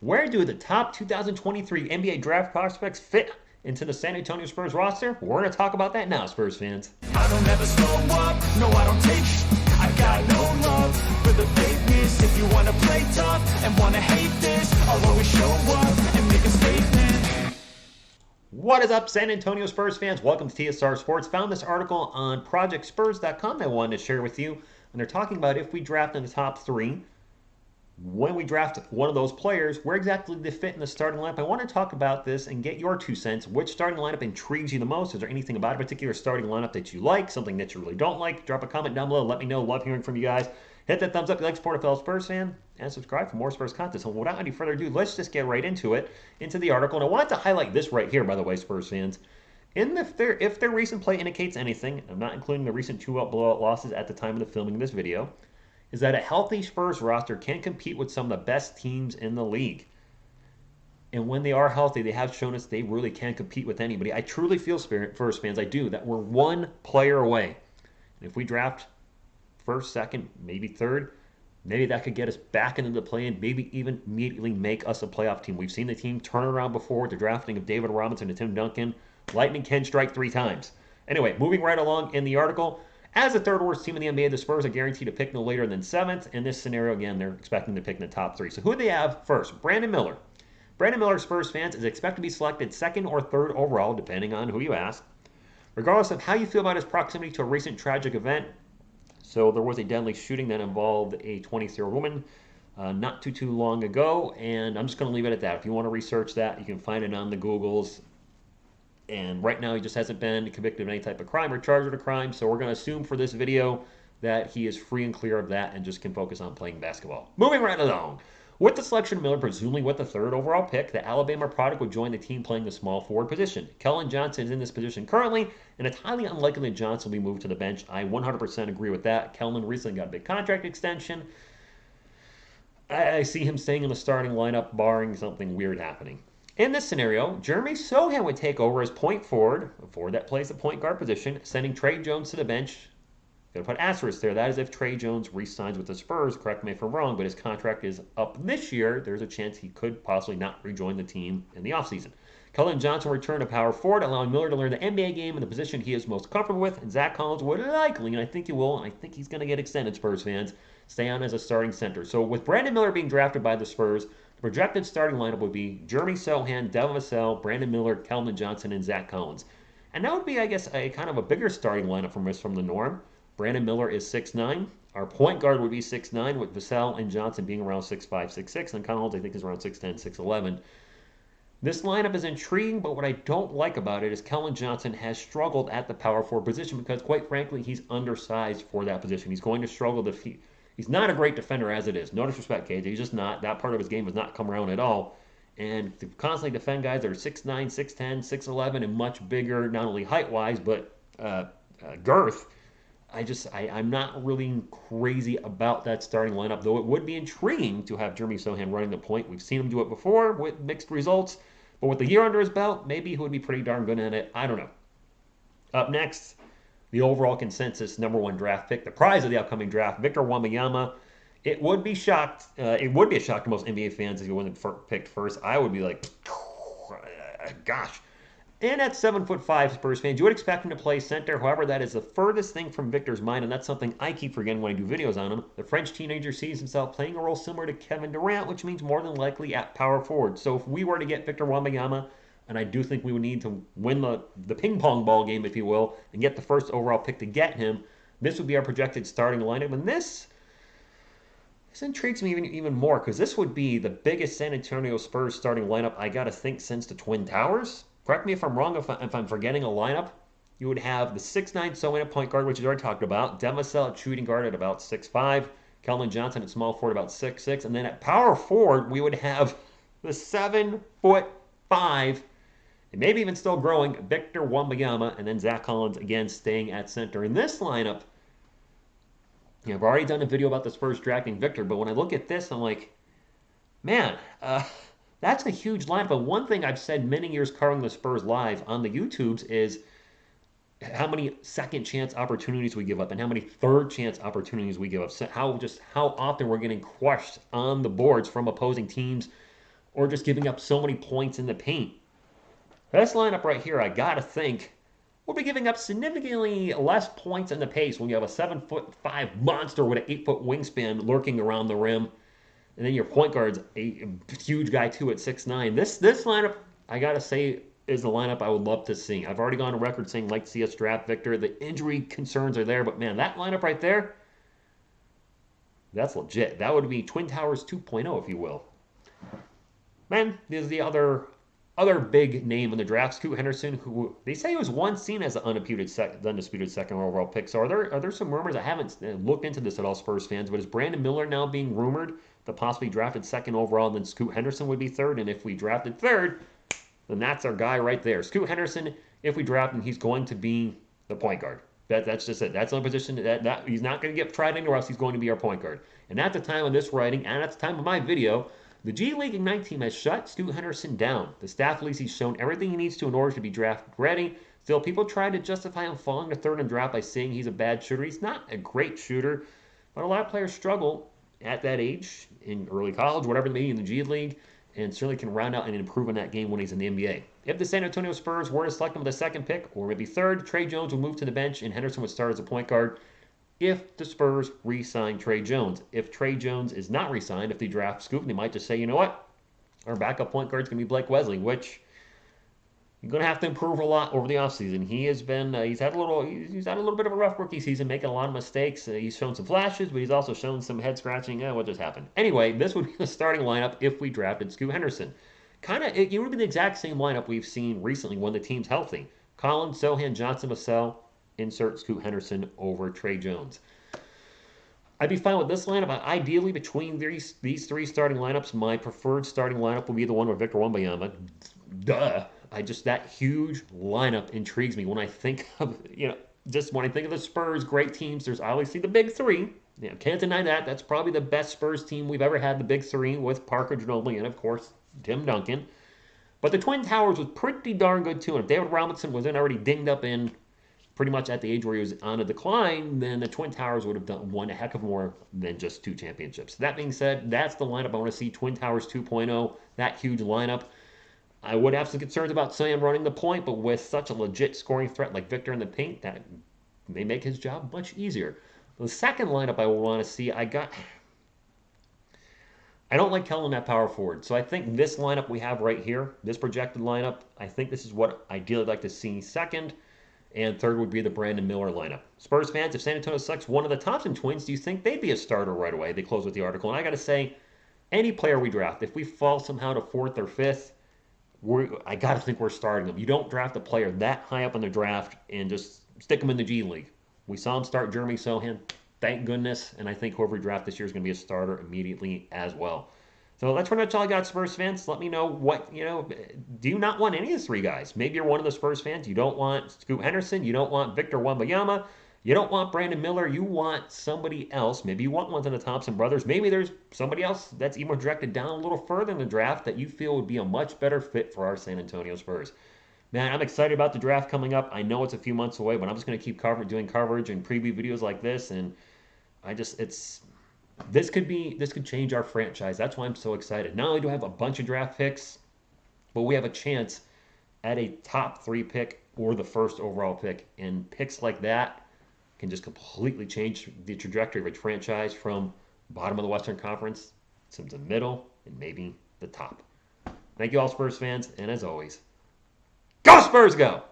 Where do the top 2023 NBA draft prospects fit into the San Antonio Spurs roster? We're going to talk about that now, Spurs fans. I don't ever slow up, no I don't take I got no love for the fakeness. If you wanna play tough and wanna hate this, I'll always show up and make a statement. What is up, San Antonio Spurs fans? Welcome to TSR Sports. Found this article on ProjectSpurs.com that I wanted to share with you. And they're talking about if we draft in the top three, when we draft one of those players, where exactly they fit in the starting lineup. I want to talk about this and get your 2 cents. Which starting lineup intrigues you the most? Is there anything about a particular starting lineup that you like, something that you really don't like? Drop a comment down below. Let me know. Love hearing from you guys. Hit that thumbs up if you like support a fellow Spurs fan, and subscribe for more Spurs content. So without any further ado, let's just get right into it, into the article. And I wanted to highlight this right here, by the way, Spurs fans. If their recent play indicates anything, I'm not including the recent 2-out blowout losses at the time of the filming of this video, is that a healthy Spurs roster can compete with some of the best teams in the league. And when they are healthy, they have shown us they really can compete with anybody. I truly feel, Spurs fans, I do, that we're one player away. And if we draft first, second, maybe third, maybe that could get us back into the play-in, maybe even immediately make us a playoff team. We've seen the team turn around before with the drafting of David Robinson and Tim Duncan. Lightning can strike 3 times. Anyway, moving right along in the article. As the third worst team in the NBA, the Spurs are guaranteed to pick no later than 7th. In this scenario, again, they're expecting to pick in the top 3. So who do they have first? Brandon Miller. Brandon Miller, Spurs fans, is expected to be selected 2nd or 3rd overall, depending on who you ask. Regardless of how you feel about his proximity to a recent tragic event, so there was a deadly shooting that involved a 23-year-old woman not too long ago, and I'm just going to leave it at that. If you want to research that, you can find it on the Googles. And right now, he just hasn't been convicted of any type of crime or charged with a crime. So we're going to assume for this video that he is free and clear of that and just can focus on playing basketball. Moving right along. With the selection of Miller, presumably with the 3rd overall pick, the Alabama product would join the team playing the small forward position. Kellen Johnson is in this position currently, and it's highly unlikely that Johnson will be moved to the bench. I 100% agree with that. Kellen recently got a big contract extension. I see him staying in the starting lineup, barring something weird happening. In this scenario, Jeremy Sohan would take over as point forward, a forward that plays the point guard position, sending Tre Jones to the bench. Got to put asterisk there. That is if Tre Jones re-signs with the Spurs. Correct me if I'm wrong, but his contract is up this year. There's a chance he could possibly not rejoin the team in the offseason. Kellen Johnson will return to power forward, allowing Miller to learn the NBA game in the position he is most comfortable with. And Zach Collins would likely, and I think he will, and I think he's going to get extended, Spurs fans, stay on as a starting center. So with Brandon Miller being drafted by the Spurs, the projected starting lineup would be Jeremy Sohan, Devin Vassell, Brandon Miller, Keldon Johnson, and Zach Collins. And that would be, I guess, a kind of a bigger starting lineup from the norm. Brandon Miller is 6'9". Our point guard would be 6'9", with Vassell and Johnson being around 6'5", 6'6", and Collins, I think, is around 6'10", 6'11". This lineup is intriguing, but what I don't like about it is Keldon Johnson has struggled at the power forward position because, quite frankly, he's undersized for that position. He's going to struggle to He's not a great defender as it is. No disrespect, KJ. He's just not. That part of his game has not come around at all. And to constantly defend guys that are 6'9", 6'10", 6'11", and much bigger, not only height-wise, but girth, I'm not really crazy about that starting lineup, though it would be intriguing to have Jeremy Sohan running the point. We've seen him do it before with mixed results. But with the year under his belt, maybe he would be pretty darn good at it. I don't know. Up next, the overall consensus #1 draft pick, the prize of the upcoming draft, Victor Wembanyama. It would be a shock to most NBA fans if he wasn't picked first. I would be like, gosh. And at 7'5", Spurs fans, you would expect him to play center. However, that is the furthest thing from Victor's mind, and that's something I keep forgetting when I do videos on him. The French teenager sees himself playing a role similar to Kevin Durant, which means more than likely at power forward. So if we were to get Victor Wembanyama, and I do think we would need to win the ping pong ball game, if you will, and get the first overall pick to get him, this would be our projected starting lineup. And this intrigues me even more because this would be the biggest San Antonio Spurs starting lineup, I got to think, since the Twin Towers. Correct me if I'm wrong, if I'm forgetting a lineup. You would have the 6'9" Sohan at point guard, which is already talked about. Devin Vassell at shooting guard at about 6'5". Keldon Johnson at small forward about 6'6". And then at power forward, we would have the 7'5", and maybe even still growing, Victor Wembanyama, and then Zach Collins, again, staying at center. In this lineup, I've already done a video about the Spurs drafting Victor, but when I look at this, I'm like, man, that's a huge lineup. But one thing I've said many years covering the Spurs live on the YouTubes is how many second chance opportunities we give up and how many third chance opportunities we give up. So how often we're getting crushed on the boards from opposing teams or just giving up so many points in the paint. This lineup right here, I gotta think, will be giving up significantly less points in the pace when you have a 7'5" monster with an 8-foot wingspan lurking around the rim, and then your point guard's a huge guy too at 6'9". This lineup, I gotta say, is the lineup I would love to see. I've already gone on record saying like to see us draft Victor. The injury concerns are there, but man, that lineup right there, that's legit. That would be Twin Towers 2.0, if you will. Man, there's the other big name in the draft, Scoot Henderson, who they say was once seen as an undisputed second overall pick. So are there some rumors? I haven't looked into this at all, Spurs fans, but is Brandon Miller now being rumored to possibly drafted second overall, and then Scoot Henderson would be third? And if we drafted third, then that's our guy right there. Scoot Henderson, if we draft him, he's going to be the point guard. That's just it. That's the position that he's not going to get tried anywhere else. He's going to be our point guard. And at the time of this writing, and at the time of my video, the G League Ignite team has shut Scoot Henderson down. The staff believes he's shown everything he needs to in order to be draft ready. Still, people try to justify him falling to third in draft by saying he's a bad shooter. He's not a great shooter, but a lot of players struggle at that age, in early college, whatever it may be in the G League, and certainly can round out and improve on that game when he's in the NBA. If the San Antonio Spurs were to select him with the second pick, or maybe third, Tre Jones would move to the bench and Henderson would start as a point guard if the Spurs re-sign Tre Jones. If Tre Jones is not re-signed, if they draft Scoop, they might just say, you know what, our backup point guard is going to be Blake Wesley, which you're going to have to improve a lot over the offseason. He has been, he's had a little bit of a rough rookie season, making a lot of mistakes. He's shown some flashes, but he's also shown some head scratching. What just happened? Anyway, this would be the starting lineup if we drafted Scoot Henderson. It would be the exact same lineup we've seen recently when the team's healthy. Collins, Sohan, Johnson, Vassell, insert Scoot Henderson over Tre Jones. I'd be fine with this lineup. Ideally, between these three starting lineups, my preferred starting lineup would be the one with Victor Wembanyama. Duh. That huge lineup intrigues me when I think of, just when I think of the Spurs, great teams, there's obviously the big three. Can't deny that. That's probably the best Spurs team we've ever had, the big three, with Parker, Ginobili, and of course, Tim Duncan. But the Twin Towers was pretty darn good too. And if David Robinson wasn't already dinged up in pretty much at the age where he was on a decline, then the Twin Towers would have won a heck of more than just 2 championships. That being said, that's the lineup I want to see. Twin Towers 2.0, that huge lineup. I would have some concerns about Sam running the point, but with such a legit scoring threat like Victor in the paint, that may make his job much easier. The second lineup I would want to see, I don't like Kellen at power forward, so I think this lineup we have right here, this projected lineup, I think this is what I'd ideally like to see second, and third would be the Brandon Miller lineup. Spurs fans, if San Antonio selects one of the Thompson twins, do you think they'd be a starter right away? They close with the article, and I got to say, any player we draft, if we fall somehow to 4th or 5th, I got to think we're starting them. You don't draft a player that high up in the draft and just stick them in the G League. We saw him start Jeremy Sohan, thank goodness, and I think whoever we draft this year is going to be a starter immediately as well. So that's pretty much all I got, Spurs fans. Let me know do you not want any of the 3 guys? Maybe you're one of the Spurs fans. You don't want Scoot Henderson. You don't want Victor Wembanyama. You don't want Brandon Miller. You want somebody else. Maybe you want one of the Thompson brothers. Maybe there's somebody else that's even directed down a little further in the draft that you feel would be a much better fit for our San Antonio Spurs. Man, I'm excited about the draft coming up. I know it's a few months away, but I'm just going to keep doing coverage and preview videos like this, and this could change our franchise. That's why I'm so excited. Not only do I have a bunch of draft picks, but we have a chance at a top 3 pick or the first overall pick, and picks like that can just completely change the trajectory of a franchise from bottom of the Western Conference to the middle and maybe the top. Thank you all, Spurs fans, and as always, go Spurs, go!